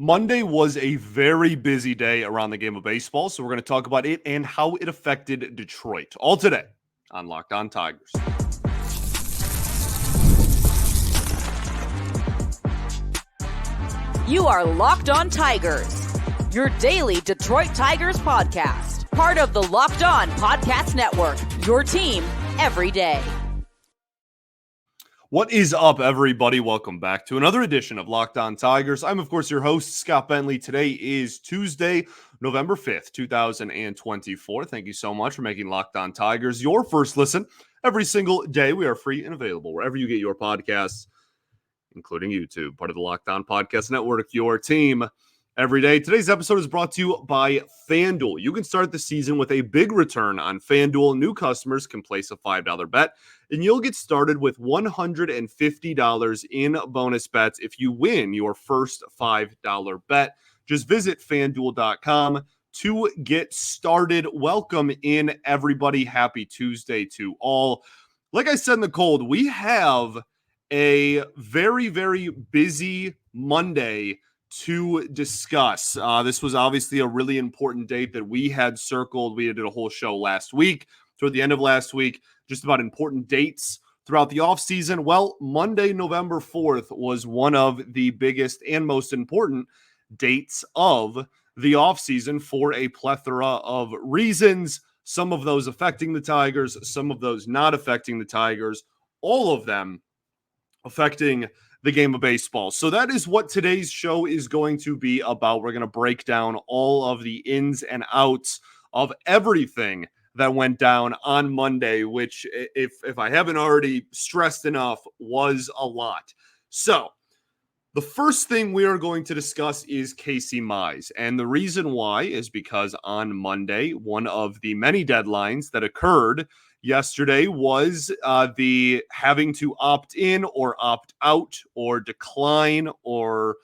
Monday was a very busy day around the game of baseball, so we're going to talk about it and how it affected Detroit. All today on Locked On Tigers. You are Locked On Tigers, your daily Detroit Tigers podcast. Part of the Locked On Podcast Network, your team every day. What is up, everybody? Welcome back to another edition of Locked On Tigers. I'm, of course, your host, Scott Bentley. Today is Tuesday, November 5th, 2024. Thank you so much for making Locked On Tigers your first listen every single day. We are free and available wherever you get your podcasts, including YouTube, part of the Locked On Podcast Network, your team every day. Today's episode is brought to you by FanDuel. You can start the season with a big return on FanDuel. New customers can place a $5 bet, and you'll get started with $150 in bonus bets if you win your first $5 bet. Just visit FanDuel.com to get started. Welcome in, everybody. Happy Tuesday to all. Like I said in the cold, we have a very, very busy Monday to discuss. This was obviously a really important date that we had circled. We did a whole show last week, toward the end of last week, just about important dates throughout the offseason. Well, Monday, November 4th was one of the biggest and most important dates of the offseason for a plethora of reasons. Some of those affecting the Tigers, some of those not affecting the Tigers, all of them affecting the game of baseball. So that is what today's show is going to be about. We're going to break down all of the ins and outs of everything that went down on Monday, which, if I haven't already stressed enough, was a lot. So the first thing we are going to discuss is Casey Mize. And the reason why is because on Monday, one of the many deadlines that occurred yesterday was the having to opt in or opt out or decline or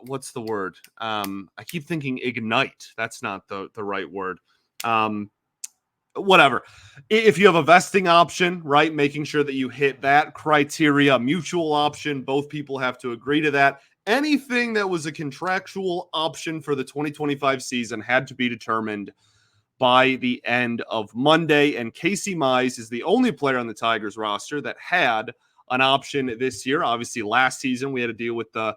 what's the word? I keep thinking ignite. That's not the right word. Whatever. If you have a vesting option, right, making sure that you hit that criteria, mutual option, both people have to agree to that. Anything that was a contractual option for the 2025 season had to be determined by the end of Monday. And Casey Mize is the only player on the Tigers roster that had an option this year. Obviously, last season we had to deal with the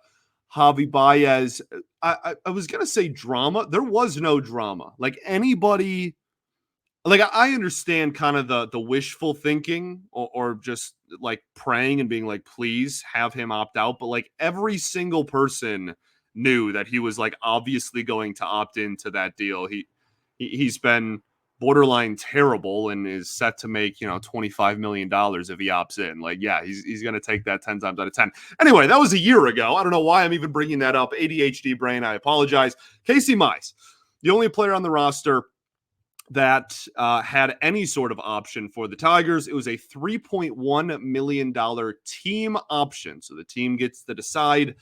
Javi Baez. I was going to say drama. There was no drama. Like anybody, like I understand kind of the wishful thinking or just like praying and being like, please have him opt out. But like every single person knew that he was like obviously going to opt into that deal. He's been borderline terrible and is set to make, $25 million if he opts in. Like, yeah, he's going to take that 10 times out of 10. Anyway, that was a year ago. I don't know why I'm even bringing that up. ADHD brain, I apologize. Casey Mize, the only player on the roster that had any sort of option for the Tigers. It was a $3.1 million team option. So the team gets to decide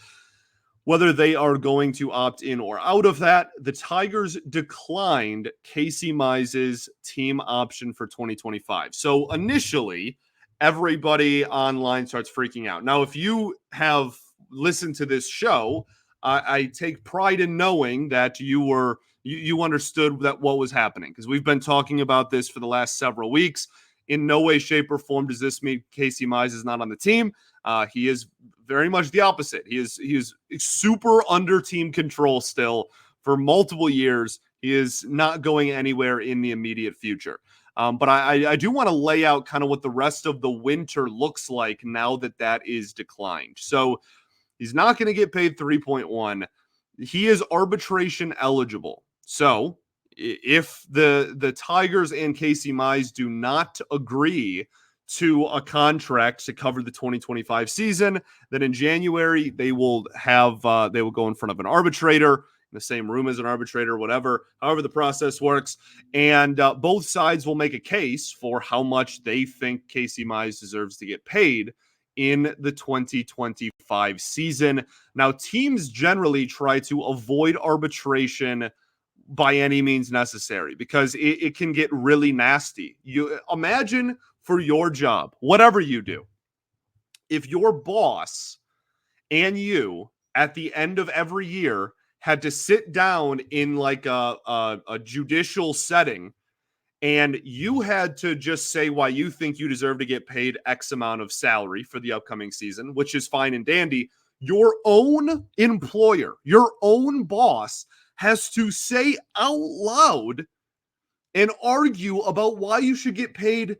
whether they are going to opt in or out of that. The Tigers declined Casey Mize's team option for 2025. So initially, everybody online starts freaking out. Now, if you have listened to this show, I take pride in knowing that you understood that what was happening, because we've been talking about this for the last several weeks. In no way, shape, or form does this mean Casey Mize is not on the team. He is very much the opposite. He is super under team control still for multiple years. He is not going anywhere in the immediate future. But I do want to lay out kind of what the rest of the winter looks like now that is declined. So he's not going to get paid 3.1. He is arbitration eligible. So if the Tigers and Casey Mize do not agree to a contract to cover the 2025 season, then in January they will go in front of an arbitrator in the same room as an arbitrator, however the process works, and both sides will make a case for how much they think Casey Mize deserves to get paid in the 2025 season. Now, teams generally try to avoid arbitration by any means necessary because it can get really nasty. You imagine for your job, whatever you do, if your boss and you at the end of every year had to sit down in like a judicial setting, and you had to just say why you think you deserve to get paid X amount of salary for the upcoming season, which is fine and dandy, your own employer, your own boss has to say out loud and argue about why you should get paid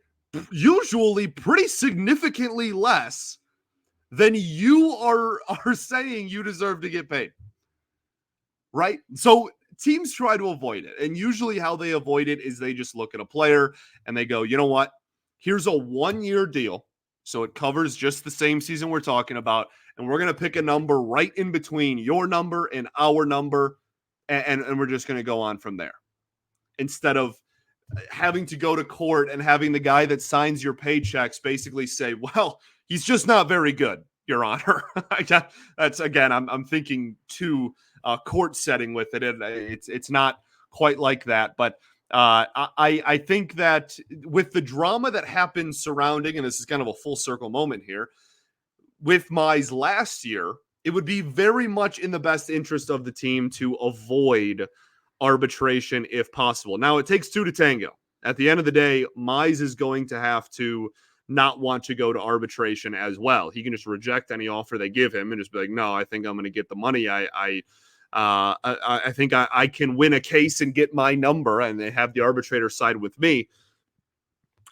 usually pretty significantly less than you are saying you deserve to get paid. Right? So teams try to avoid it. And usually how they avoid it is they just look at a player and they go, you know what? Here's a 1-year deal. So it covers just the same season we're talking about. And we're going to pick a number right in between your number and our number. And we're just going to go on from there. Instead of having to go to court and having the guy that signs your paychecks basically say, well, he's just not very good, Your Honor. That's, again, I'm thinking too court setting with it. It's not quite like that. But I think that with the drama that happened surrounding, and this is kind of a full circle moment here, with Mize last year, it would be very much in the best interest of the team to avoid arbitration if possible. Now, it takes two to tango. At the end of the day, Mize is going to have to not want to go to arbitration as well. He can just reject any offer they give him and just be like, no, I think I'm going to get the money. I think I can win a case and get my number, and they have the arbitrator side with me.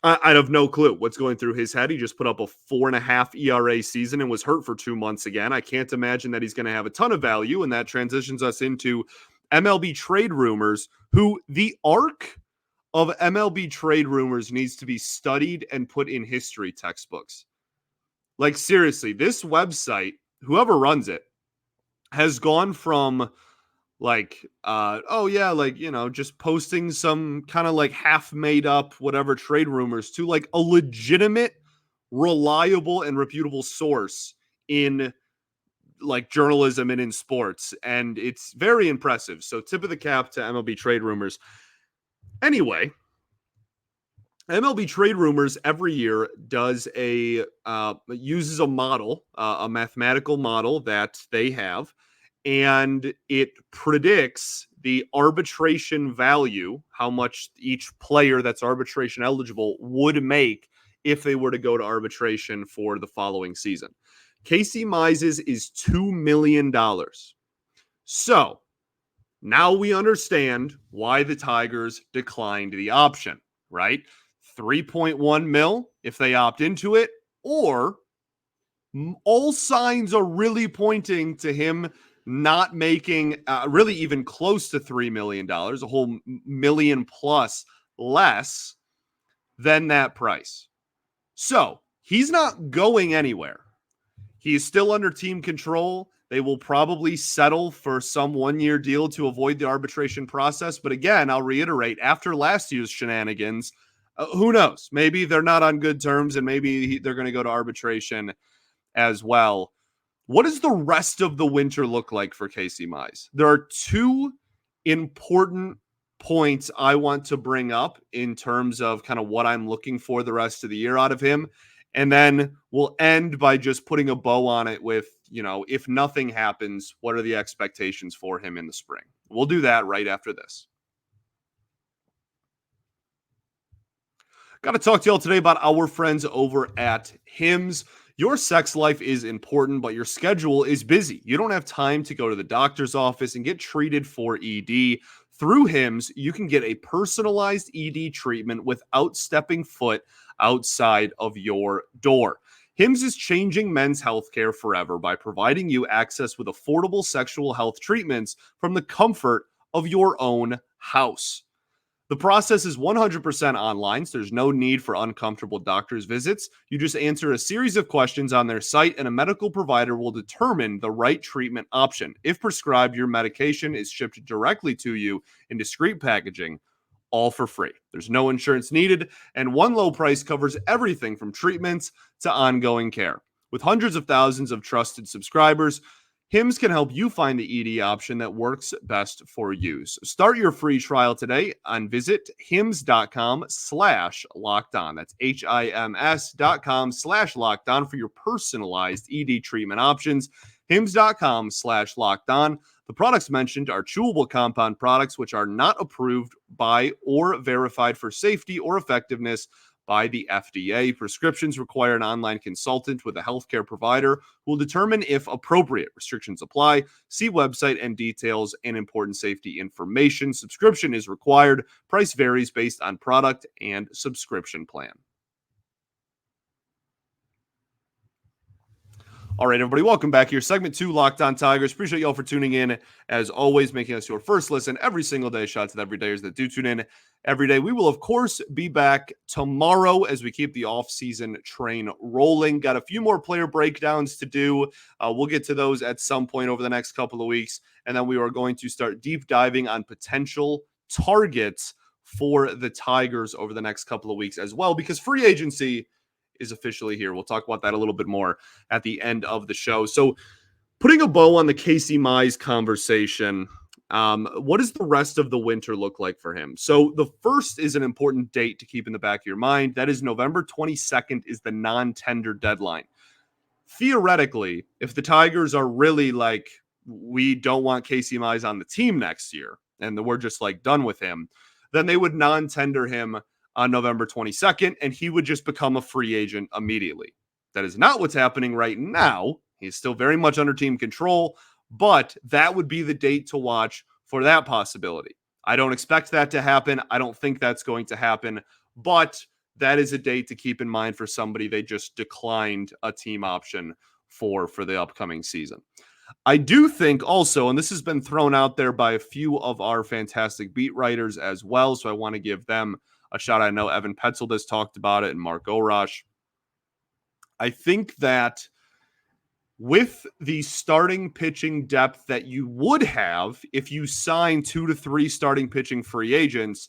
I have no clue what's going through his head. He just put up a 4.5 ERA season and was hurt for 2 months again. I can't imagine that he's going to have a ton of value, and that transitions us into MLB trade rumors, who the arc of MLB trade rumors needs to be studied and put in history textbooks. Like, seriously, this website, whoever runs it, has gone from like, just posting some kind of like half made up whatever trade rumors to like a legitimate, reliable, and reputable source in like journalism and in sports. And it's very impressive. So tip of the cap to MLB trade rumors. Anyway, MLB trade rumors every year uses a model, a mathematical model that they have, and it predicts the arbitration value, how much each player that's arbitration eligible would make if they were to go to arbitration for the following season. Casey Mize's is $2 million. So now we understand why the Tigers declined the option, right? 3.1 mil if they opt into it, or all signs are really pointing to him not making really even close to $3 million, a whole million plus less than that price. So he's not going anywhere. He is still under team control. They will probably settle for some 1-year deal to avoid the arbitration process. But again, I'll reiterate, after last year's shenanigans, who knows? Maybe they're not on good terms, and maybe they're going to go to arbitration as well. What does the rest of the winter look like for Casey Mize? There are two important points I want to bring up in terms of kind of what I'm looking for the rest of the year out of him. And then we'll end by just putting a bow on it with, if nothing happens, what are the expectations for him in the spring? We'll do that right after this. Got to talk to y'all today about our friends over at Hims. Your sex life is important, but your schedule is busy. You don't have time to go to the doctor's office and get treated for ED. Through Hims, you can get a personalized ED treatment without stepping foot outside of your door. Hims is changing men's healthcare forever by providing you access with affordable sexual health treatments from the comfort of your own house. The process is 100% online, so there's no need for uncomfortable doctor's visits. You just answer a series of questions on their site, and a medical provider will determine the right treatment option. If prescribed, your medication is shipped directly to you in discreet packaging, all for free. There's no insurance needed, and one low price covers everything from treatments to ongoing care. With hundreds of thousands of trusted subscribers, Hims can help you find the ED option that works best for you. So start your free trial today and visit hims.com/lockedon. That's HIMS.com/lockedon for your personalized ED treatment options. hims.com/lockedon. The products mentioned are chewable compound products which are not approved by or verified for safety or effectiveness by the FDA. Prescriptions require an online consultant with a healthcare provider who will determine if appropriate. Restrictions apply. See website and details and important safety information. Subscription is required. Price varies based on product and subscription plan. All right, everybody, welcome back here. Segment 2, Locked On Tigers. Appreciate y'all for tuning in, as always, making us your first listen every single day. Shout out to the everydayers that do tune in every day. We will, of course, be back tomorrow as we keep the offseason train rolling. Got a few more player breakdowns to do. We'll get to those at some point over the next couple of weeks. And then we are going to start deep diving on potential targets for the Tigers over the next couple of weeks as well, because free agency is officially here. We'll talk about that a little bit more at the end of the show. So putting a bow on the Casey Mize conversation, what does the rest of the winter look like for him? So the first is an important date to keep in the back of your mind. That is November 22nd is the non-tender deadline. Theoretically, if the Tigers are really like, we don't want Casey Mize on the team next year, and we're just like done with him, then they would non-tender him on November 22nd, and he would just become a free agent immediately. That is not what's happening right now. He's still very much under team control, but that would be the date to watch for that possibility. I don't expect that to happen. I don't think that's going to happen, but that is a date to keep in mind for somebody they just declined a team option for the upcoming season. I do think also, and this has been thrown out there by a few of our fantastic beat writers as well, so I want to give them a shout. I know Evan Petzold has talked about it and Mark Orosh. I think that with the starting pitching depth that you would have if you sign 2 to 3 starting pitching free agents,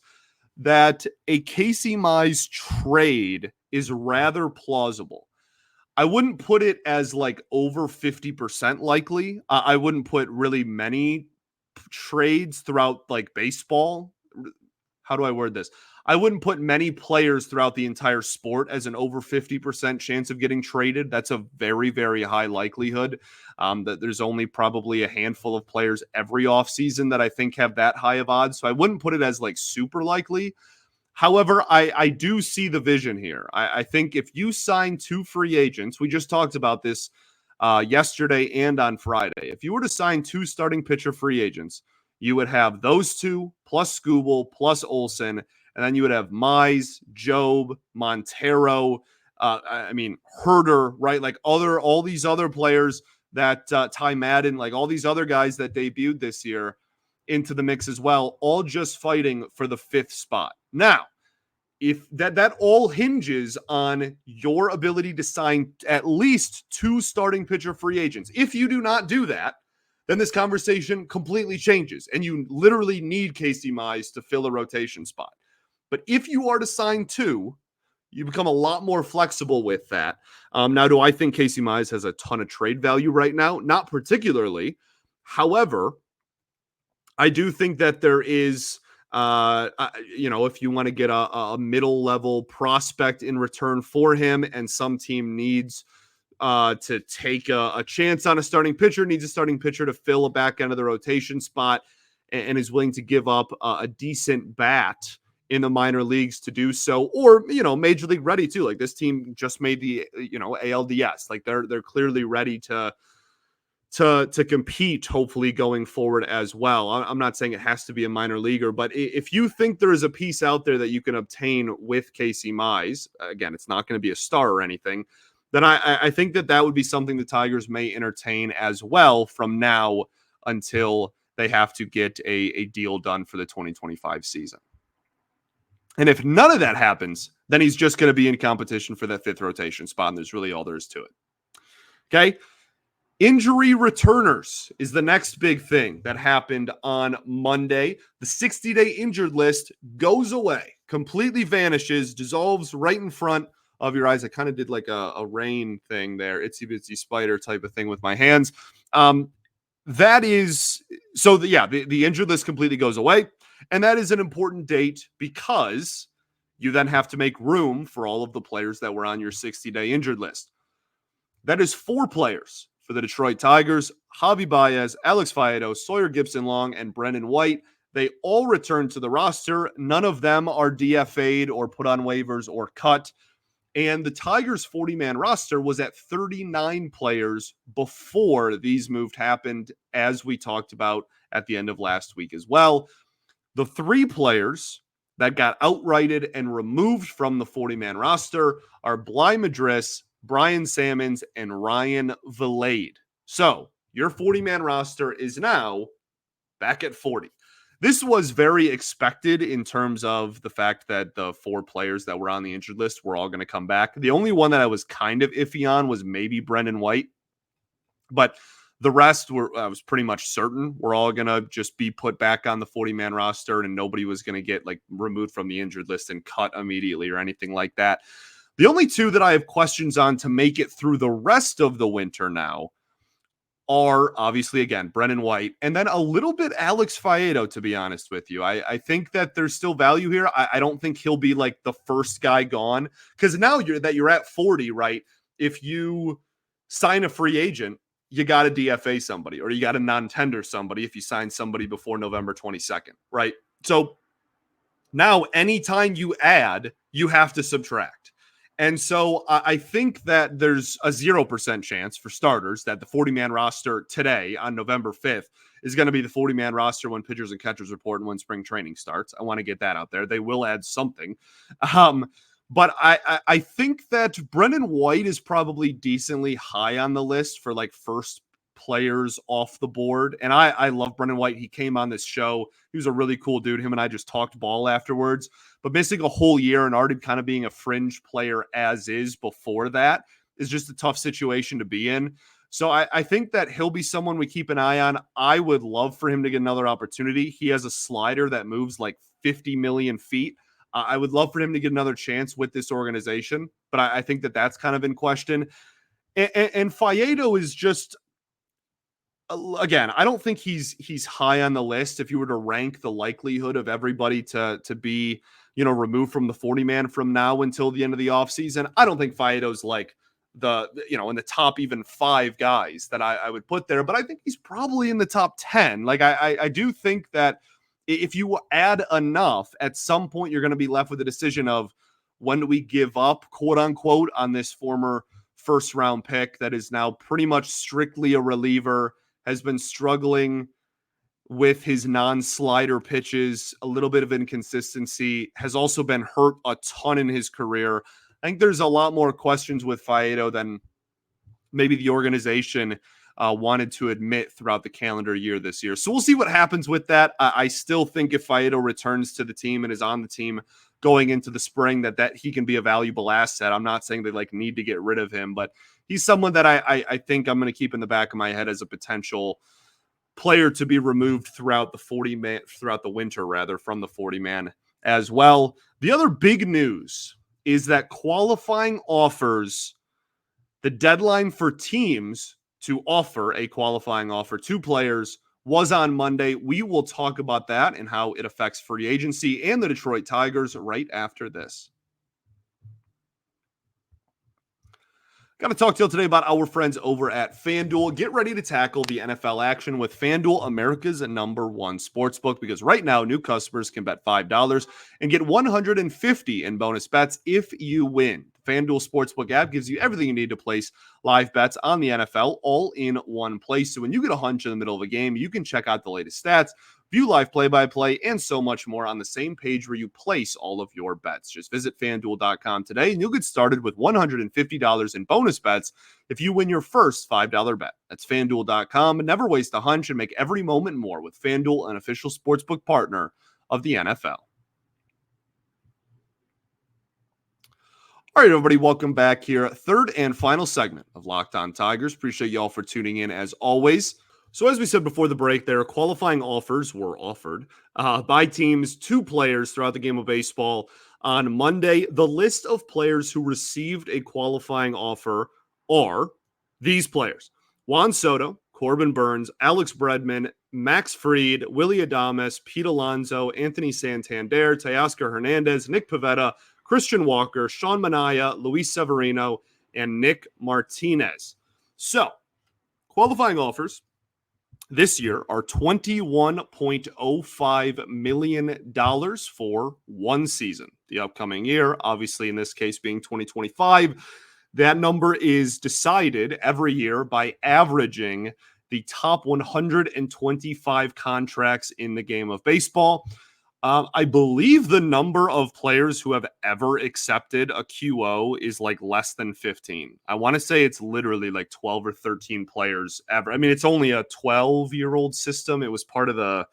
that a Casey Mize trade is rather plausible. I wouldn't put it as like over 50% likely. I wouldn't put really many trades throughout like baseball. How do I word this? I wouldn't put many players throughout the entire sport as an over 50% chance of getting traded. That's a very, very high likelihood. That there's only probably a handful of players every offseason that I think have that high of odds. So I wouldn't put it as like super likely. However, I do see the vision here. I think if you sign 2 free agents, we just talked about this yesterday and on Friday. If you were to sign 2 starting pitcher free agents, you would have those 2 plus Skubal plus Olsen, and then you would have Mize, Job, Montero, Herder, right? Like all these other players that Ty Madden, like all these other guys that debuted this year into the mix as well, all just fighting for the 5th spot. Now, if that all hinges on your ability to sign at least 2 starting pitcher free agents. If you do not do that, then this conversation completely changes, and you literally need Casey Mize to fill a rotation spot. But if you are to sign 2, you become a lot more flexible with that. Now, do I think Casey Mize has a ton of trade value right now? Not particularly. However, I do think that there is, if you want to get a middle level prospect in return for him, and some team needs to take a chance on a starting pitcher, needs a starting pitcher to fill a back end of the rotation spot, and is willing to give up a decent bat in the minor leagues to do so, or, major league ready too. Like this team just made the, ALDS. Like they're clearly ready to compete, hopefully going forward as well. I'm not saying it has to be a minor leaguer, but if you think there is a piece out there that you can obtain with Casey Mize, again, it's not going to be a star or anything, then I think that would be something the Tigers may entertain as well from now until they have to get a deal done for the 2025 season. And if none of that happens, then he's just going to be in competition for that 5th rotation spot, and there's really all there is to it. Okay? Injury returners is the next big thing that happened on Monday. The 60-day injured list goes away, completely vanishes, dissolves right in front of your eyes. I kind of did like a rain thing there, itsy bitsy spider type of thing with my hands. That is, so the injured list completely goes away. And that is an important date because you then have to make room for all of the players that were on your 60-day injured list. That is 4 players. For the Detroit Tigers, Javi Baez, Alex Faedo, Sawyer Gibson-Long, and Brendan White, they all returned to the roster. None of them are DFA'd or put on waivers or cut. And the Tigers' 40-man roster was at 39 players before these moves happened, as we talked about at the end of last week as well. The 3 players that got outrighted and removed from the 40-man roster are Bly Madris, Brian Sammons, and Ryan Vilade. So your 40-man roster is now back at 40. This was very expected in terms of the fact that the 4 players that were on the injured list were all going to come back. The only one that I was kind of iffy on was maybe Brendan White, but the rest I was pretty much certain we're all going to just be put back on the 40-man roster and nobody was going to get like removed from the injured list and cut immediately or anything like that. The only 2 that I have questions on to make it through the rest of the winter now are obviously, again, Brendan White, and then a little bit Alex Faedo, to be honest with you. I think that there's still value here. I don't think he'll be like the first guy gone, because now you're at 40, right? If you sign a free agent, you got to DFA somebody or you got to non-tender somebody if you sign somebody before November 22nd, right? So now anytime you add, you have to subtract. And so I think that there's a 0% chance for starters that the 40-man roster today on November 5th is going to be the 40-man roster when pitchers and catchers report and when spring training starts. I want to get that out there. They will add something. But I think that Brendan White is probably decently high on the list for like first players off the board. And I love Brendan White. He came on this show. He was a really cool dude. Him and I just talked ball afterwards. But missing a whole year and already kind of being a fringe player as is before that is just a tough situation to be in. So I think that he'll be someone we keep an eye on. I would love for him to get another opportunity. He has a slider that moves like 50 million feet. I would love for him to get another chance with this organization, but I think that that's kind of in question. And Faedo is just, again, I don't think he's high on the list. If you were to rank the likelihood of everybody to be, removed from the 40-man from now until the end of the offseason, I don't think Faedo's like in the top even 5 guys that I would put there, but I think he's probably in the top 10. Like I do think that if you add enough, at some point you're going to be left with a decision of when do we give up, quote unquote, on this former first round pick that is now pretty much strictly a reliever, has been struggling with his non-slider pitches, a little bit of inconsistency, has also been hurt a ton in his career. I think there's a lot more questions with Faedo than maybe the organization wanted to admit throughout the calendar year this year. So we'll see what happens with that. I still think if Faedo returns to the team and is on the team going into the spring, that he can be a valuable asset. I'm not saying they need to get rid of him, but he's someone that I think I'm going to keep in the back of my head as a potential player to be removed throughout the winter from the 40-man as well. The other big news is that qualifying offers, the deadline for teams to offer a qualifying offer to players was on Monday. We will talk about that and how it affects free agency and the Detroit Tigers right after this. Got to talk to you today about our friends over at FanDuel. Get ready to tackle the NFL action with FanDuel, America's #1 sportsbook, because right now new customers can bet $5 and get $150 in bonus bets if you win. The FanDuel Sportsbook app gives you everything you need to place live bets on the NFL all in one place. So when you get a hunch in the middle of a game, you can check out the latest stats, view live play-by-play, and so much more on the same page where you place all of your bets. Just visit FanDuel.com today, and you'll get started with $150 in bonus bets if you win your first $5 bet. That's FanDuel.com. Never waste a hunch and make every moment more with FanDuel, an official sportsbook partner of the NFL. All right, everybody, welcome back here. Third and final segment of Locked On Tigers. Appreciate you all for tuning in as always. So as we said before the break there, qualifying offers were offered by teams to players throughout the game of baseball on Monday. The list of players who received a qualifying offer are these players: Juan Soto, Corbin Burns, Alex Bregman, Max Fried, Willy Adames, Pete Alonso, Anthony Santander, Teoscar Hernandez, Nick Pivetta, Christian Walker, Sean Manaea, Luis Severino, and Nick Martinez. So Qualifying offers this year are $21.05 million for one season. The upcoming year, obviously in this case being 2025, that number is decided every year by averaging the top 125 contracts in the game of baseball. I believe the number of players who have ever accepted a QO is like less than 15. I want to say it's literally like 12 or 13 players ever. I mean, it's only a 12-year-old system. It was part of the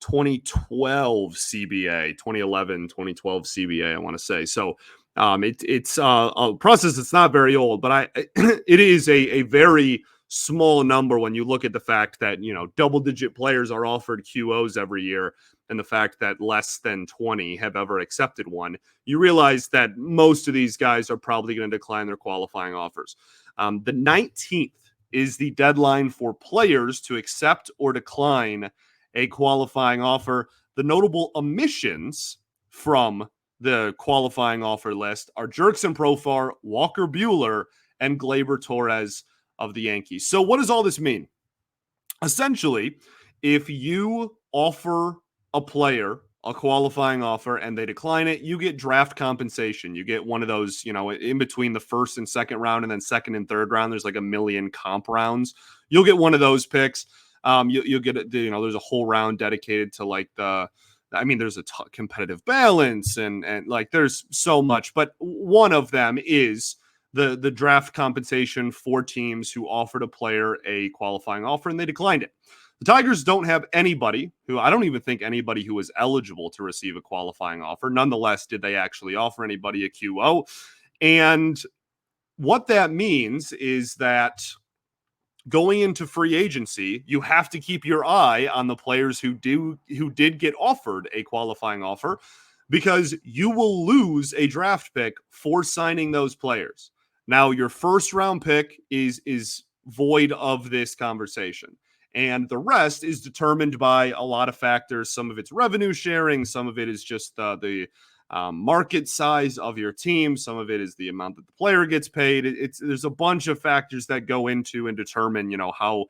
2012 CBA, 2011, 2012 CBA, I want to say. So it's a process that's not very old, but it is a very small number when you look at the fact that, double-digit players are offered QOs every year, and the fact that less than 20 have ever accepted one. You realize that most of these guys are probably going to decline their qualifying offers. The 19th is the deadline for players to accept or decline a qualifying offer. The notable omissions from the qualifying offer list are Jurickson Profar, Walker Buehler, and Gleyber Torres of the Yankees. So what does all this mean? Essentially, if you offer a player a qualifying offer and they decline it, you get draft compensation. You get one of those, in between the first and second round, and then second and third round, there's like a million comp rounds. You'll get one of those picks. You'll get, there's a whole round dedicated to like there's a competitive balance and like there's so much, but one of them is the draft compensation for teams who offered a player a qualifying offer and they declined it. The Tigers don't have anybody I don't even think anybody who was eligible to receive a qualifying offer. Nonetheless, did they actually offer anybody a QO? And what that means is that going into free agency, you have to keep your eye on the players who did get offered a qualifying offer, because you will lose a draft pick for signing those players. Now, your first round pick is void of this conversation, and the rest is determined by a lot of factors. Some of it's revenue sharing, some of it is just the market size of your team, some of it is the amount that the player gets paid. There's a bunch of factors that go into and determine, how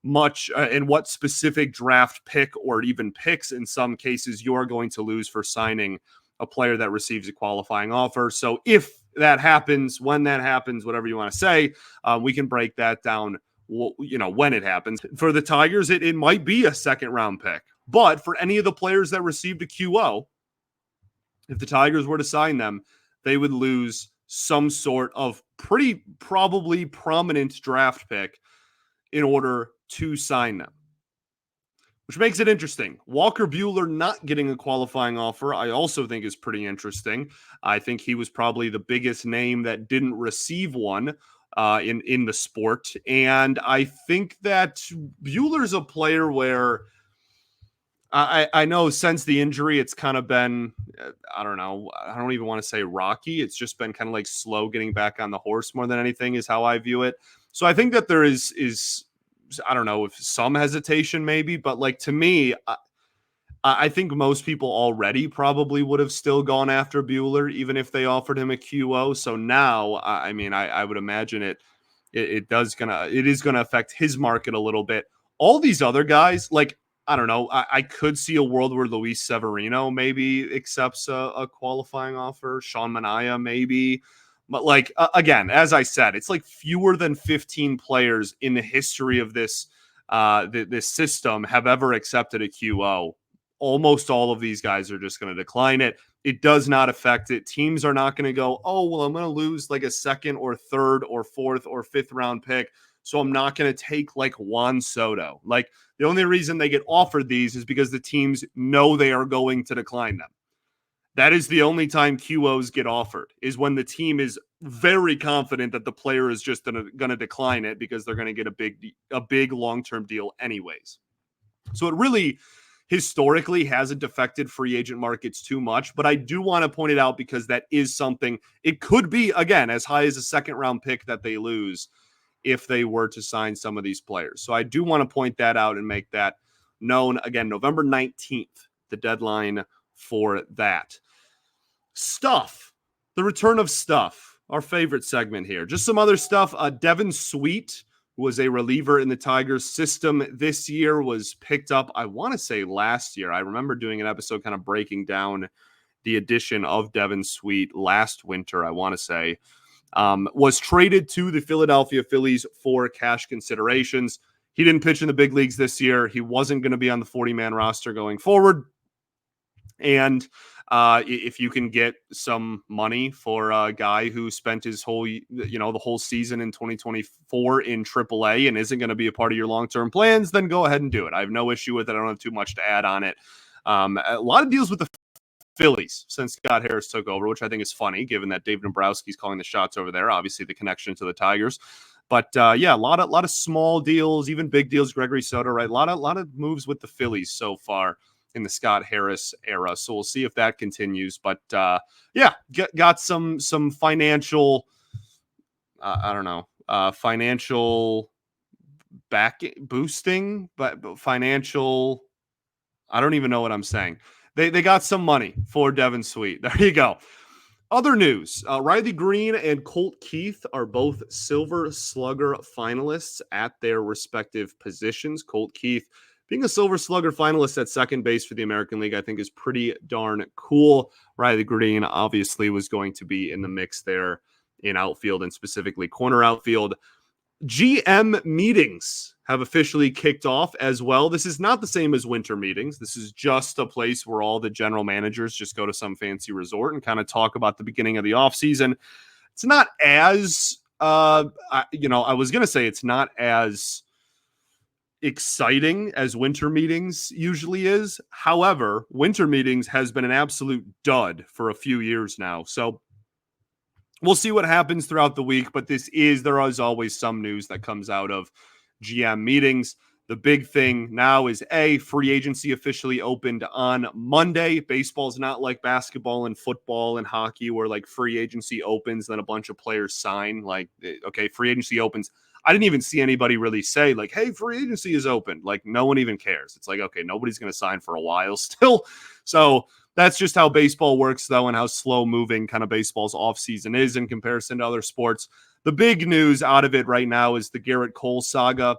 much and what specific draft pick or even picks in some cases you're going to lose for signing a player that receives a qualifying offer. So if that happens, when that happens, whatever you want to say, we can break that down, when it happens. For the Tigers, it might be a second round pick, but for any of the players that received a QO, if the Tigers were to sign them, they would lose some sort of pretty probably prominent draft pick in order to sign them, which makes it interesting. Walker Buehler not getting a qualifying offer, I also think is pretty interesting. I think he was probably the biggest name that didn't receive one in the sport. And I think that Buehler's a player where I know since the injury, it's kind of been, I don't know, I don't even want to say rocky. It's just been kind of like slow getting back on the horse more than anything is how I view it. So I think that there is I don't know if some hesitation maybe, but like to me, I think most people already probably would have still gone after Buehler, even if they offered him a QO. So now, I would imagine it is going to affect his market a little bit. All these other guys, like, I don't know. I could see a world where Luis Severino maybe accepts a qualifying offer. Sean Manaea maybe. But like, again, as I said, it's like fewer than 15 players in the history of this system have ever accepted a QO. Almost all of these guys are just going to decline it. It does not affect it. Teams are not going to go, oh, well, I'm going to lose like a second or third or fourth or fifth round pick, so I'm not going to take like Juan Soto. Like, the only reason they get offered these is because the teams know they are going to decline them. That is the only time QOs get offered, is when the team is very confident that the player is just going to decline it because they're going to get a big long-term deal anyways. So it really historically hasn't affected free agent markets too much, but I do want to point it out because that is something. It could be, again, as high as a second round pick that they lose if they were to sign some of these players. So I do want to point that out and make that known. Again, November 19th, the deadline for that. Stuff. The return of stuff. Our favorite segment here. Just some other stuff. Devin Sweet who was a reliever in the Tigers system this year, was picked up, I want to say last year. I remember doing an episode kind of breaking down the addition of Devin Sweet last winter, I want to say. Was traded to the Philadelphia Phillies for cash considerations. He didn't pitch in the big leagues this year. He wasn't going to be on the 40-man roster going forward. And if you can get some money for a guy who spent his whole, the whole season in 2024 in AAA and isn't going to be a part of your long-term plans, then go ahead and do it. I have no issue with it. I don't have too much to add on it. A lot of deals with the Phillies since Scott Harris took over, which I think is funny, given that David Dombrowski's calling the shots over there. Obviously, the connection to the Tigers. But yeah, a lot of small deals, even big deals. Gregory Soto, right? A lot of moves with the Phillies so far in the Scott Harris era. So we'll see if that continues. But yeah, got some financial, financial back boosting, but financial. I don't even know what I'm saying. They got some money for Devin Sweet. There you go. Other news, Riley Green and Colt Keith are both Silver Slugger finalists at their respective positions. Colt Keith being a Silver Slugger finalist at second base for the American League, I think is pretty darn cool. Riley Green obviously was going to be in the mix there in outfield and specifically corner outfield. GM meetings have officially kicked off as well. This is not the same as winter meetings. This is just a place where all the general managers just go to some fancy resort and kind of talk about the beginning of the offseason. It's not as, I was going to say it's not as exciting as winter meetings usually is. However, winter meetings has been an absolute dud for a few years now. So we'll see what happens throughout the week, but there is always some news that comes out of GM meetings. The big thing now is free agency officially opened on Monday. Baseball's not like basketball and football and hockey where like free agency opens, then a bunch of players sign. Like, okay, free agency opens. I didn't even see anybody really say like, hey, free agency is open. Like no one even cares. It's like, okay, nobody's going to sign for a while still. So that's just how baseball works, though, and how slow-moving kind of baseball's offseason is in comparison to other sports. The big news out of it right now is the Garrett Cole saga.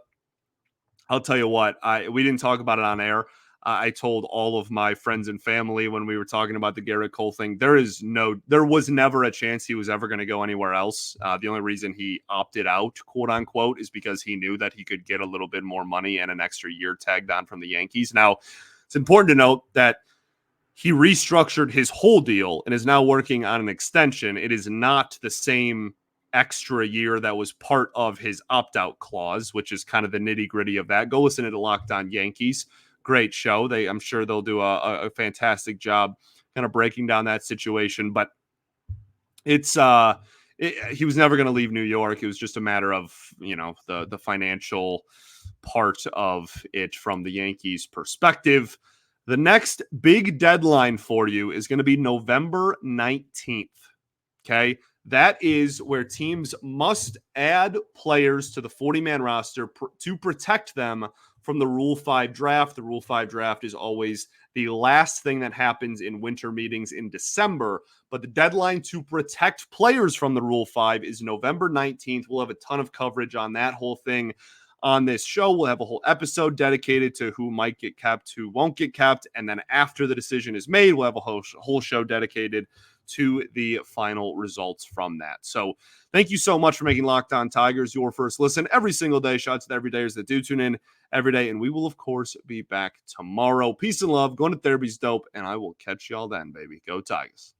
I'll tell you what, we didn't talk about it on air. I told all of my friends and family when we were talking about the Garrett Cole thing, there was never a chance he was ever going to go anywhere else. The only reason he opted out, quote unquote, is because he knew that he could get a little bit more money and an extra year tagged on from the Yankees. Now, it's important to note that he restructured his whole deal and is now working on an extension. It is not the same extra year that was part of his opt-out clause, which is kind of the nitty-gritty of that. Go listen to Locked On Yankees. Great show. I'm sure they'll do a fantastic job kind of breaking down that situation. But it's he was never going to leave New York. It was just a matter of, the financial part of it from the Yankees' perspective. The next big deadline for you is going to be November 19th. Okay. That is where teams must add players to the 40-man roster to protect them from the Rule 5 draft. The Rule 5 draft is always the last thing that happens in winter meetings in December, but the deadline to protect players from the Rule 5 is November 19th. We'll have a ton of coverage on that whole thing on this show. We'll have a whole episode dedicated to who might get kept, who won't get kept. And then after the decision is made, we'll have a whole show dedicated to the final results from that. So thank you so much for making Locked On Tigers your first listen every single day. Shout out to the everydayers that do tune in every day. And we will, of course, be back tomorrow. Peace and love. Going to therapy's dope. And I will catch y'all then, baby. Go Tigers.